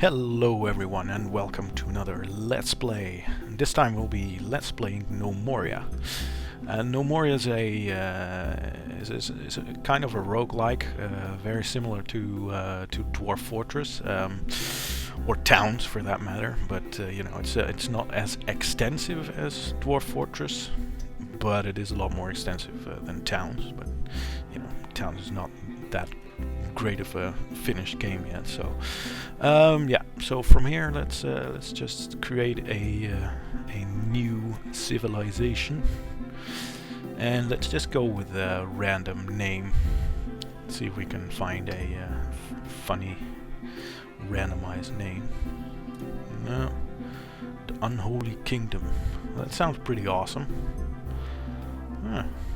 Hello everyone and welcome to another Let's Play. This time we'll be Let's Playing Gnomoria. Gnomoria is a kind of a roguelike, very similar to Dwarf Fortress, or Towns for that matter, but you know, it's not as extensive as Dwarf Fortress, but it is a lot more extensive than Towns, but you know, Towns is not that great of a finished game yet. So yeah, so from here let's just create a new civilization, and let's just go with a random name. See if we can find a funny randomized name. No, the Unholy Kingdom. That sounds pretty awesome.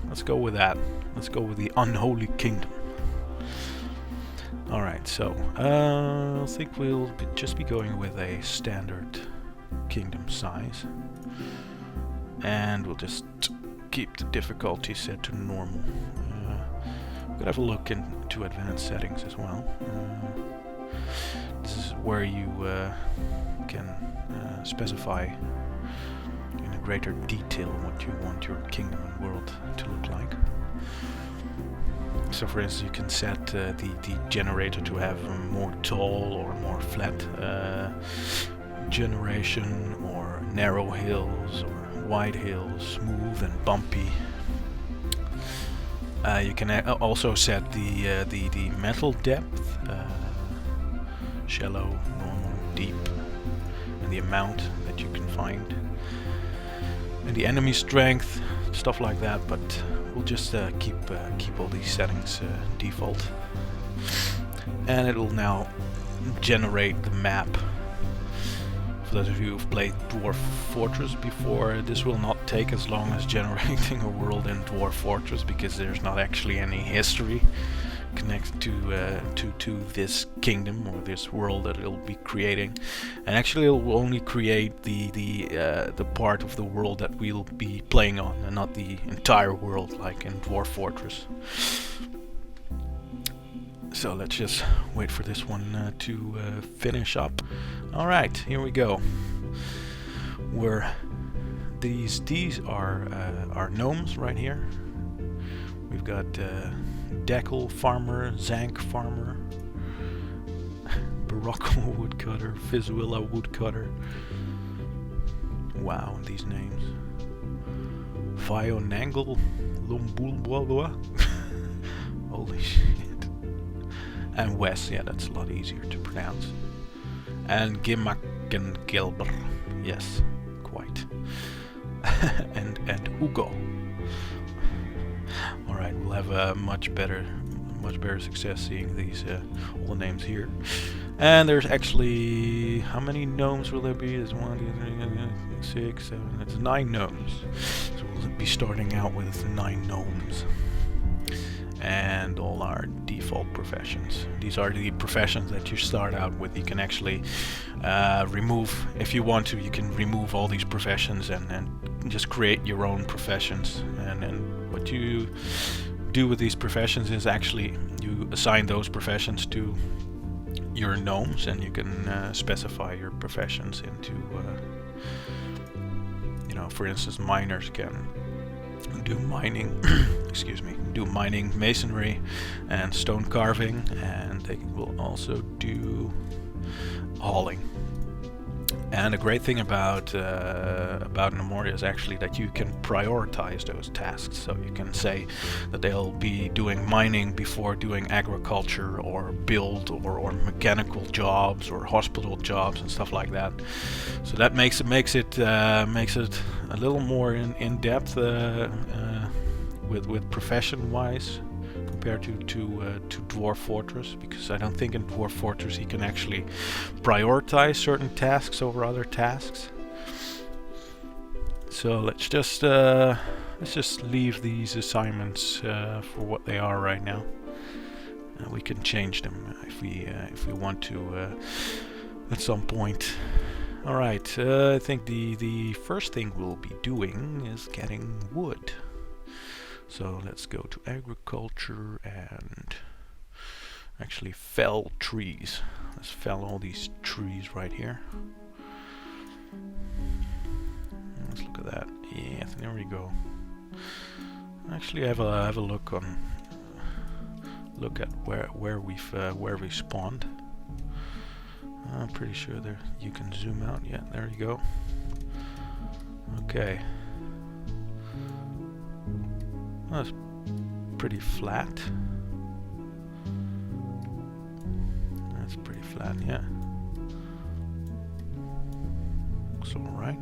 Let's go with that. Let's go with the Unholy Kingdom. Alright, so I think we'll just be going with a standard kingdom size, and we'll just keep the difficulty set to normal. We're gonna have a look into advanced settings as well. This is where you can specify in a greater detail what you want your kingdom and world to look like. So for instance, you can set the generator to have a more tall or more flat generation, or narrow hills or wide hills, smooth and bumpy. You can also set the metal depth, shallow, normal, deep, and the amount that you can find, and the enemy strength, stuff like that. But we'll just keep all these settings default, and it'll now generate the map. For those of you who've played Dwarf Fortress before, this will not take as long as generating a world in Dwarf Fortress, because there's not actually any history connected to this kingdom or this world that it'll be creating, and actually it will only create the part of the world that we'll be playing on, and not the entire world like in Dwarf Fortress. So let's just wait for this one to finish up. All right, here we go. These are gnomes right here. We've got Deckel Farmer, Zank Farmer, Barocco Woodcutter, Fizuilla Woodcutter. Wow, these names. Vionangle Lumbulbua. Holy shit. And Wes, yeah, that's a lot easier to pronounce. And Gimakengelber. Yes, quite. and Ugo. Alright, we'll have a much better success seeing these all the names here. And there's actually, how many gnomes will there be? There's 1, 2, 3, 6, 7, it's 9 gnomes. So we'll be starting out with 9 gnomes. And all our default professions. These are the professions that you start out with. You can actually remove, if you want to, you can remove all these professions and just create your own professions. And then what you do with these professions is actually you assign those professions to your gnomes, and you can specify your professions into, you know, for instance, miners can do mining, excuse me, do mining, masonry, and stone carving, and they will also do hauling. And the great thing about Gnomoria is actually that you can prioritize those tasks. So you can say that they'll be doing mining before doing agriculture or build or mechanical jobs or hospital jobs and stuff like that. So that makes it a little more in depth with profession wise, compared to Dwarf Fortress, because I don't think in Dwarf Fortress you can actually prioritize certain tasks over other tasks. So let's just leave these assignments for what they are right now. We can change them if we want to at some point. All right, I think the first thing we'll be doing is getting wood. So let's go to agriculture and actually fell trees. Let's fell all these trees right here. Let's look at that. Yeah, there we go. Actually, have a look on. Look at where we spawned. I'm pretty sure there you can zoom out. Yeah, there you go. Okay. That's pretty flat. That's pretty flat, yeah. Looks alright.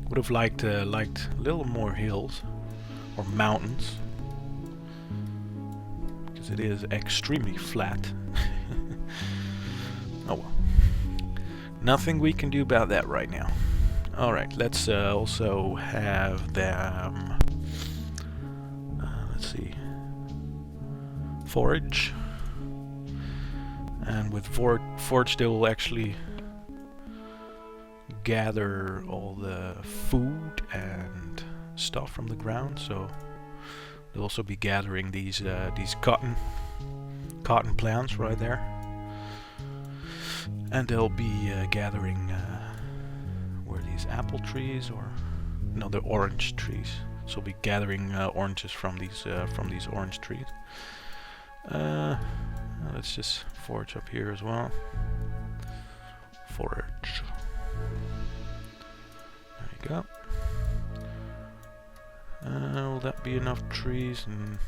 Would have liked a little more hills or mountains, because it is extremely flat. Oh well. Nothing we can do about that right now. Alright, let's also have them, let's see, forage. And with forage they will actually gather all the food and stuff from the ground, so they'll also be gathering these cotton plants right there. And they'll be gathering where these apple trees, or no, the orange trees. So we'll be gathering oranges from these orange trees. Let's just forage up here as well. Forage. There you go. Will that be enough trees? And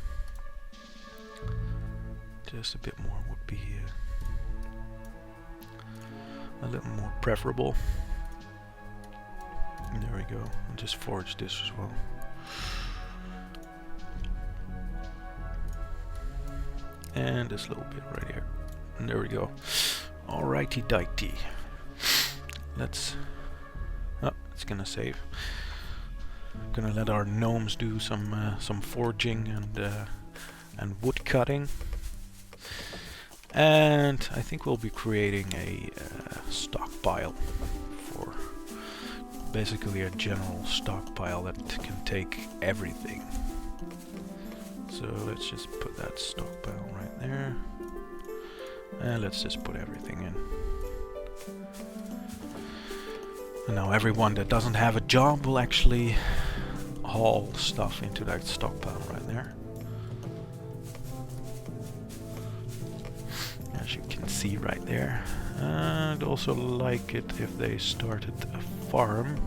just a bit more would be a little more preferable. There we go. I'll just forage this as well. And this little bit right here. And there we go. Alrighty dighty. Let's... Oh, it's gonna save. Gonna let our gnomes do some foraging and wood cutting. And I think we'll be creating a stockpile for basically a general stockpile that can take everything. So let's just put that stockpile right there. And let's just put everything in. And now everyone that doesn't have a job will actually haul stuff into that stockpile right there. As you can see right there. I'd also like it if they started a farm.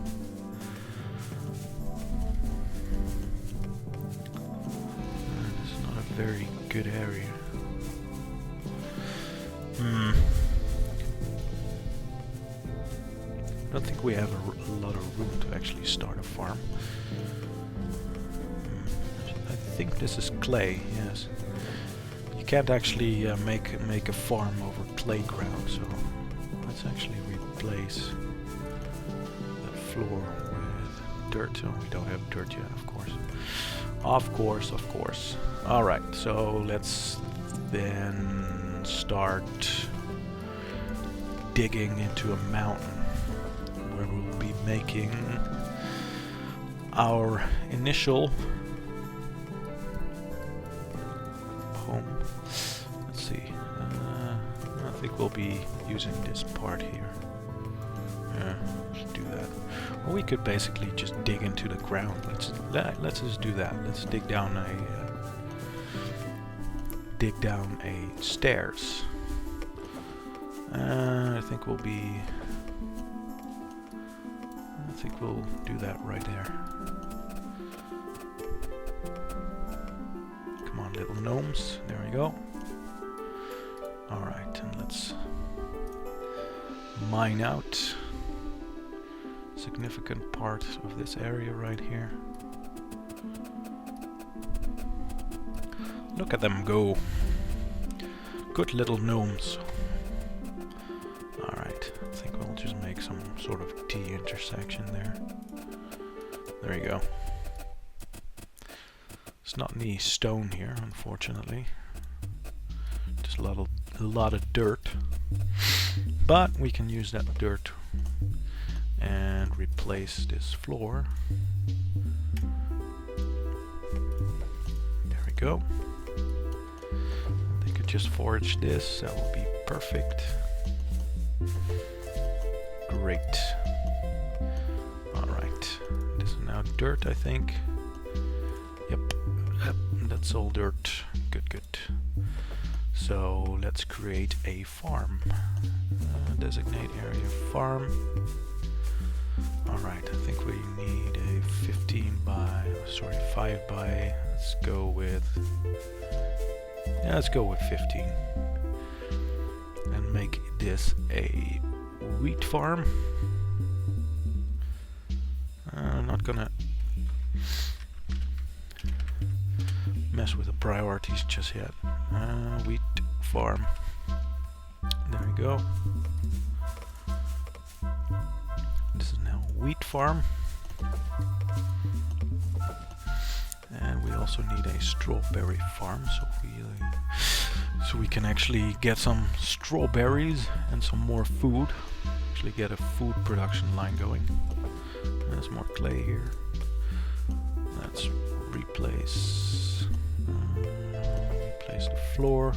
This is not a very good area. I don't think we have a lot of room to actually start a farm. I think this is clay, yes. You can't actually make a farm over clay ground, so let's actually replace the floor with dirt. Oh, we don't have dirt yet, of course. Of course. Alright, so let's then start digging into a mountain where we'll be making our initial home. Let's see. I think we'll be using this part here. Yeah, let's do that. Or we could basically just dig into the ground. Let's just do that. Let's dig down a stairs. I think we'll do that right there. Come on, little gnomes. There we go. Alright, and let's mine out a significant part of this area right here. Look at them go. Good little gnomes. Alright, I think we'll just make some sort of T intersection there. There you go. It's not any stone here, unfortunately. Just a lot of dirt. But we can use that dirt and replace this floor go. They could just forage this, that will be perfect. Great. Alright, this is now dirt, I think. Yep, that's all dirt. Good, good. So let's create a farm. Designate area farm. Alright, I think we need a 5 by, let's go with, yeah, let's go with 15. And make this a wheat farm. I'm not gonna mess with the priorities just yet. Wheat farm. There we go. This is now a wheat farm. And we also need a strawberry farm, so we can actually get some strawberries and some more food. Actually get a food production line going. There's more clay here. Let's replace the floor.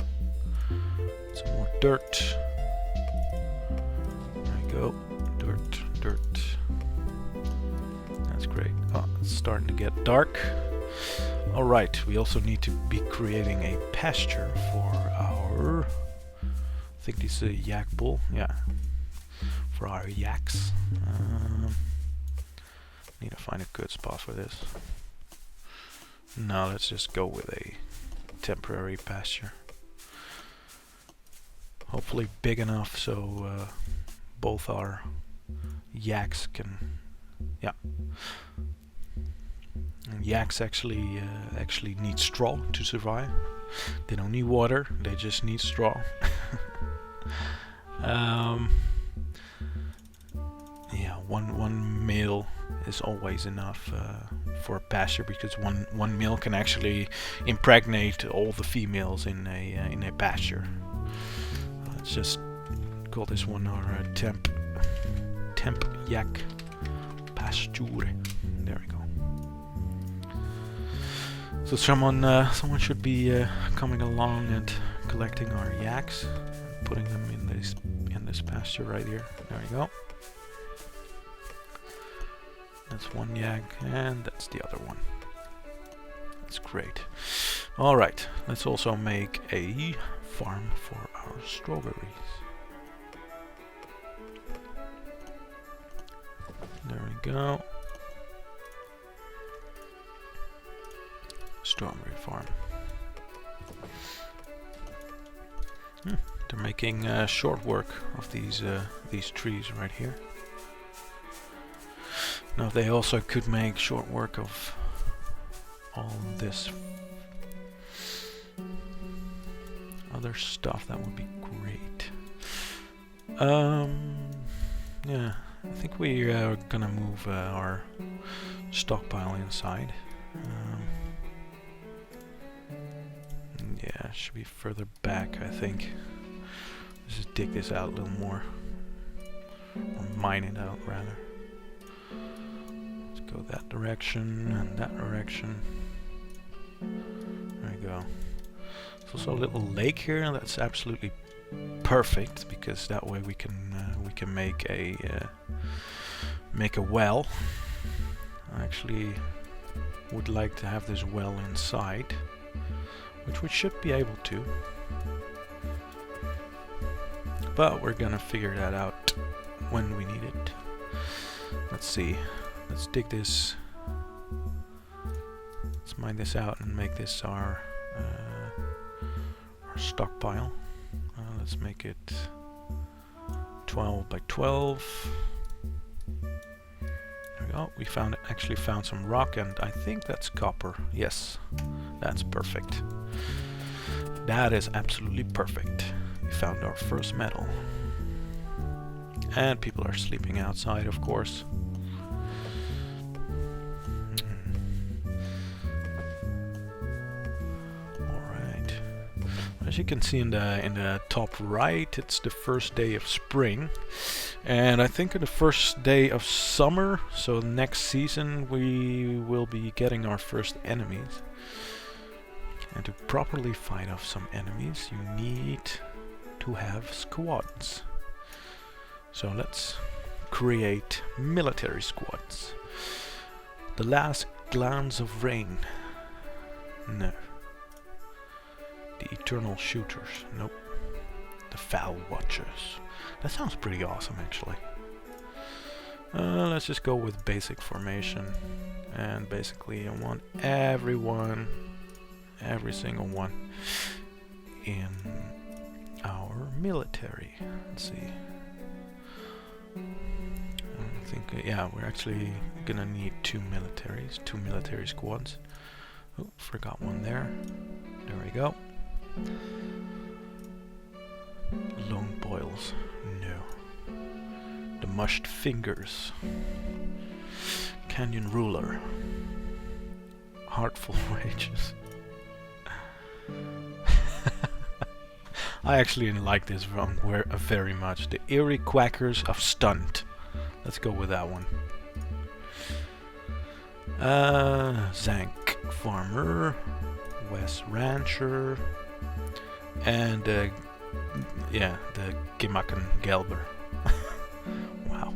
Some more dirt. There we go. Dirt. That's great. Oh, it's starting to get dark. Alright, we also need to be creating a pasture for our, I think this is a yak bull, yeah, for our yaks. Need to find a good spot for this. No, let's just go with a temporary pasture. Hopefully big enough so both our yaks can, yeah. And yaks actually need straw to survive. They don't need water, they just need straw. Yeah, one male is always enough for a pasture, because one male can actually impregnate all the females in a pasture. Let's just call this one our temp yak pasture. There we go. So someone should be coming along and collecting our yaks, putting them in this pasture right here. There we go. That's one yak, and that's the other one. That's great. Alright, let's also make a farm for our strawberries. There we go. Strawberry farm. They're making short work of these trees right here. Now they also could make short work of all this other stuff, that would be great. Yeah, I think we are gonna move our stockpile inside. Yeah, it should be further back, I think. Let's just dig this out a little more. Or mine it out, rather. Let's go that direction and that direction. There we go. There's also a little lake here, and that's absolutely perfect, because that way we can make a well. I actually would like to have this well inside, which we should be able to, but we're gonna figure that out when we need it. Let's see, let's dig this, let's mine this out and make this our stockpile. Let's make it 12 by 12. There we go. We actually found some rock, and I think that's copper. Yes, that's perfect. That is absolutely perfect. We found our first metal. And people are sleeping outside, of course. Alright. As you can see in the top right, it's the first day of spring. And I think on the first day of summer, so next season, we will be getting our first enemies. And to properly fight off some enemies, you need to have squads. So let's create military squads. The last glance of rain. No. The eternal shooters. Nope. The foul watchers. That sounds pretty awesome, actually. Let's just go with basic formation. And basically I want everyone, every single one, in our military. Let's see. I think, yeah, we're actually gonna need two military squads. Oh, forgot one there. There we go. Lone boils. No. The mushed fingers. Canyon ruler. Heartful rages. I actually like this one very much. The eerie quackers of stunt. Let's go with that one. Zank farmer, Wes rancher, and yeah, the Gimaken Gelber. Wow.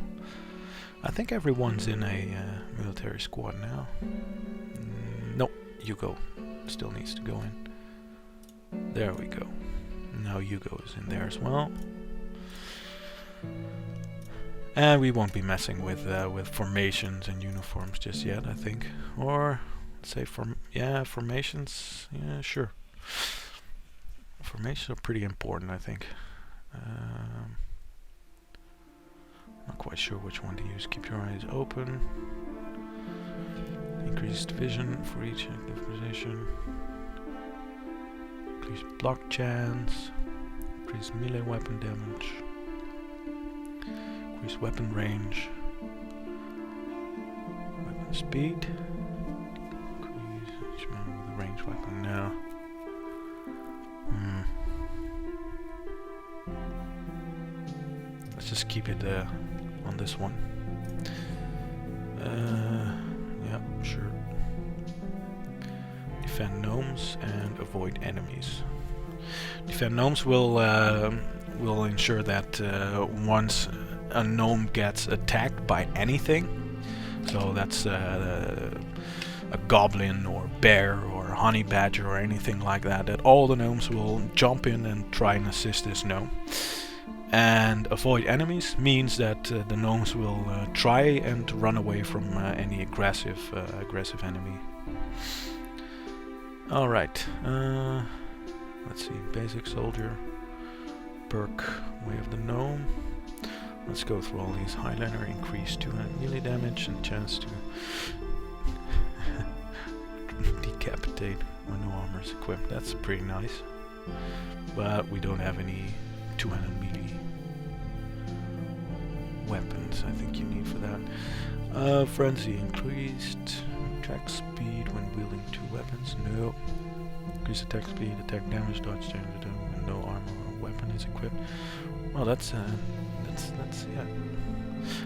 I think everyone's in a military squad now. Nope, Hugo still needs to go in. There we go. Now Hugo is in there as well. And we won't be messing with formations and uniforms just yet, I think. Or let's say formations. Yeah, sure. Formations are pretty important, I think. Not quite sure which one to use. Keep your eyes open. Increased vision for each active position. Increased block chance. Increased melee weapon damage. Increased weapon range. Weapon speed. Increase each man with a ranged weapon now. Let's just keep it on this one. Yeah, sure. Defend gnomes and avoid enemies. Defend gnomes will ensure that once a gnome gets attacked by anything, so that's a goblin or bear or honey badger or anything like that, that all the gnomes will jump in and try and assist this gnome. And avoid enemies means that the gnomes will try and run away from any aggressive enemy. Alright, let's see, basic soldier, perk, way of the gnome. Let's go through all these. Highliner, increase 200 melee damage and chance to decapitate when no armor is equipped. That's pretty nice. But we don't have any 200 melee weapons I think you need for that. Frenzy, increased attack speed when wielding two weapons. No. Increase attack speed, attack damage, dodge change when no armor or weapon is equipped. Well, that's yeah.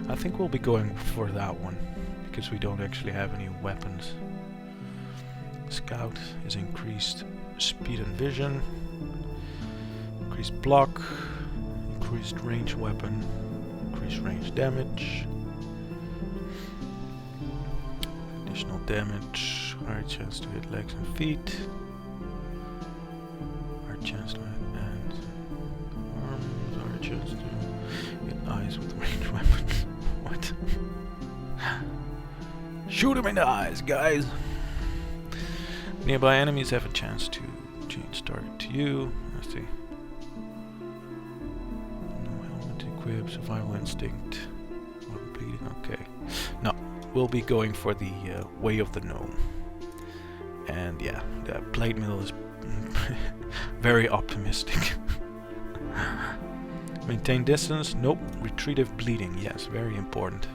I think we'll be going for that one because we don't actually have any weapons. Scout is increased speed and vision, increased block, increased range weapon, increased range damage, additional damage, higher chance to hit legs and feet, higher chance to hit hands, arms, higher chance to hit eyes with range weapons. What? Shoot him in the eyes, guys! Nearby enemies have a chance to change target to you. Let's see. No helmet equipped, survival instinct. Weapon bleeding, okay. No, we'll be going for the way of the gnome. And yeah, the plate mill is very optimistic. Maintain distance, nope. Retrieve bleeding, yes, very important.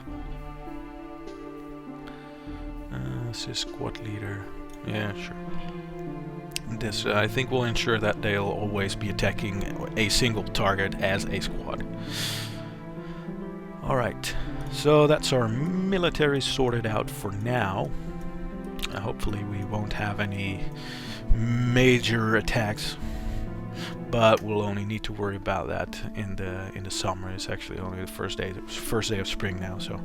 Assist squad leader. Yeah, sure. This, I think, will ensure that they'll always be attacking a single target as a squad. Alright, so that's our military sorted out for now. Hopefully we won't have any major attacks, but we'll only need to worry about that in the summer. It's actually only the first day of spring now. So,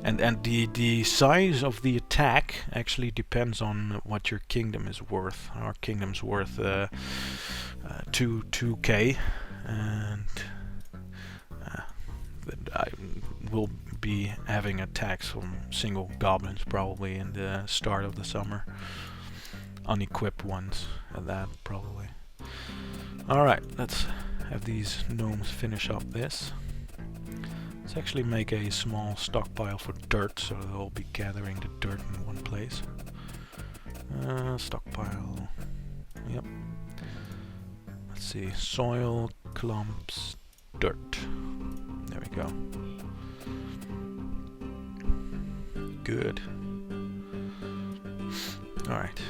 and the size of the attack actually depends on what your kingdom is worth. Our kingdom's worth 2k, and I will be having attacks from single goblins probably in the start of the summer. Unequipped ones at that probably. Alright, let's have these gnomes finish up this. Let's actually make a small stockpile for dirt, so they'll be gathering the dirt in one place. Stockpile. Yep. Let's see. Soil, clumps, dirt. There we go. Good. Alright.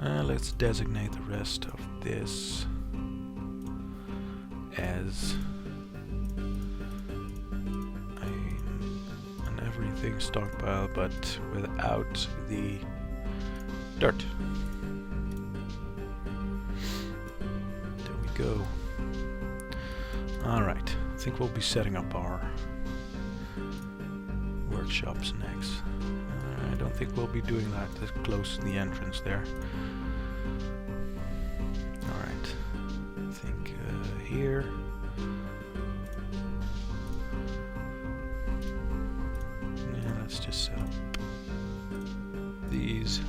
Let's designate the rest of this as an everything stockpile, but without the dirt. There we go. Alright, I think we'll be setting up our workshops next. I don't think we'll be doing that close to the entrance there. Alright, I think here. Yeah, let's just set up these.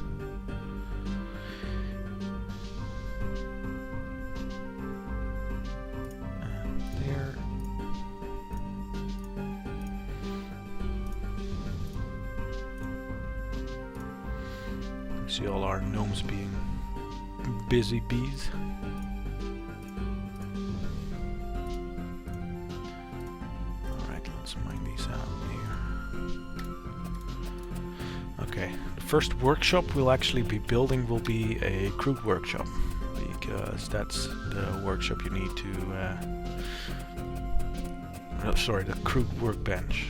And there. See all our gnomes being busy bees. Alright, let's mine these out here. Okay, the first workshop we'll actually be building will be a crude workshop, because that's the workshop you need to the crude workbench.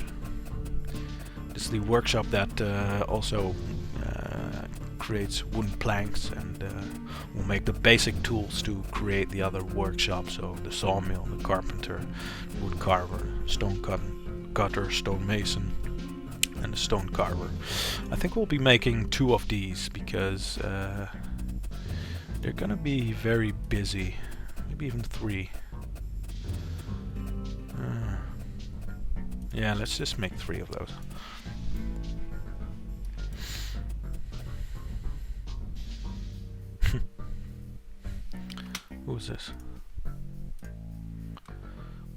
This is the workshop that also creates wooden planks and will make the basic tools to create the other workshops, so the sawmill, the carpenter, wood carver, stone cutter, stone mason, and the stone carver. I think we'll be making 2 of these because they're gonna be very busy, maybe even 3. Yeah, let's just make 3 of those. Who's this?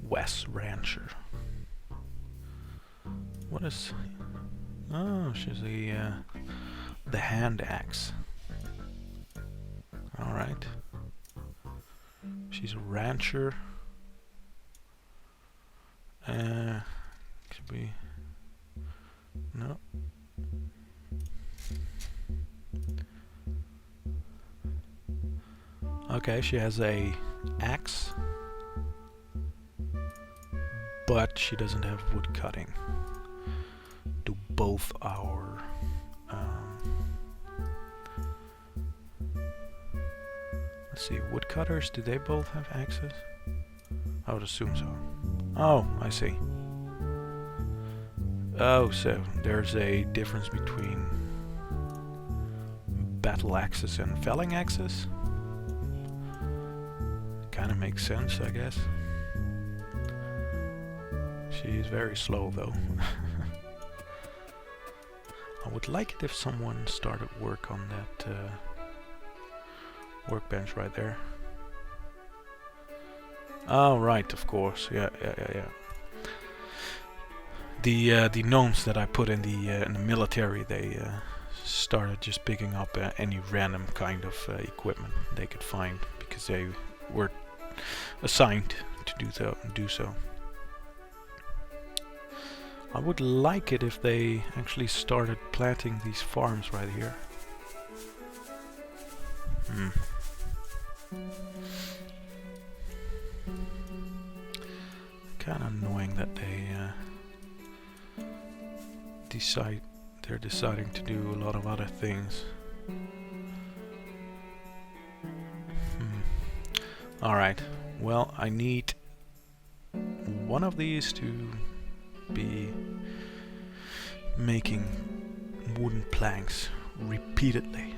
Wes Rancher. What is? Oh, she's the hand axe. All right. She's a rancher. Could be. No. Okay, she has a axe, but she doesn't have wood cutting. Do both our let's see, woodcutters, do they both have axes? I would assume so. Oh, I see. Oh, so there's a difference between battle axes and felling axes. Kind of makes sense, I guess. She's very slow though. I would like it if someone started work on that workbench right there. Oh, right, of course. Yeah. The gnomes that I put in the military, they started just picking up any random kind of equipment they could find because they were assigned to do so. I would like it if they actually started planting these farms right here. Kind of annoying that they're deciding to do a lot of other things. Alright, well, I need one of these to be making wooden planks repeatedly.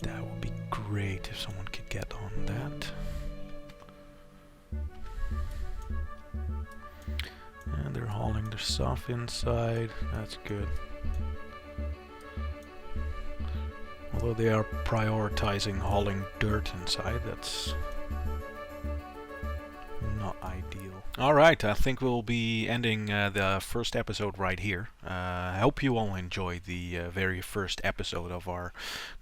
That would be great if someone could get on that. And they're hauling their stuff inside. That's good. Although they are prioritizing hauling dirt inside, that's not ideal. Alright, I think we'll be ending the first episode right here. I hope you all enjoyed the very first episode of our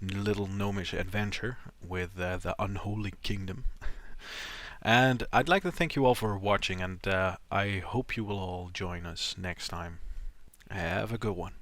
little gnomish adventure with the Unholy Kingdom. And I'd like to thank you all for watching, and I hope you will all join us next time. Have a good one.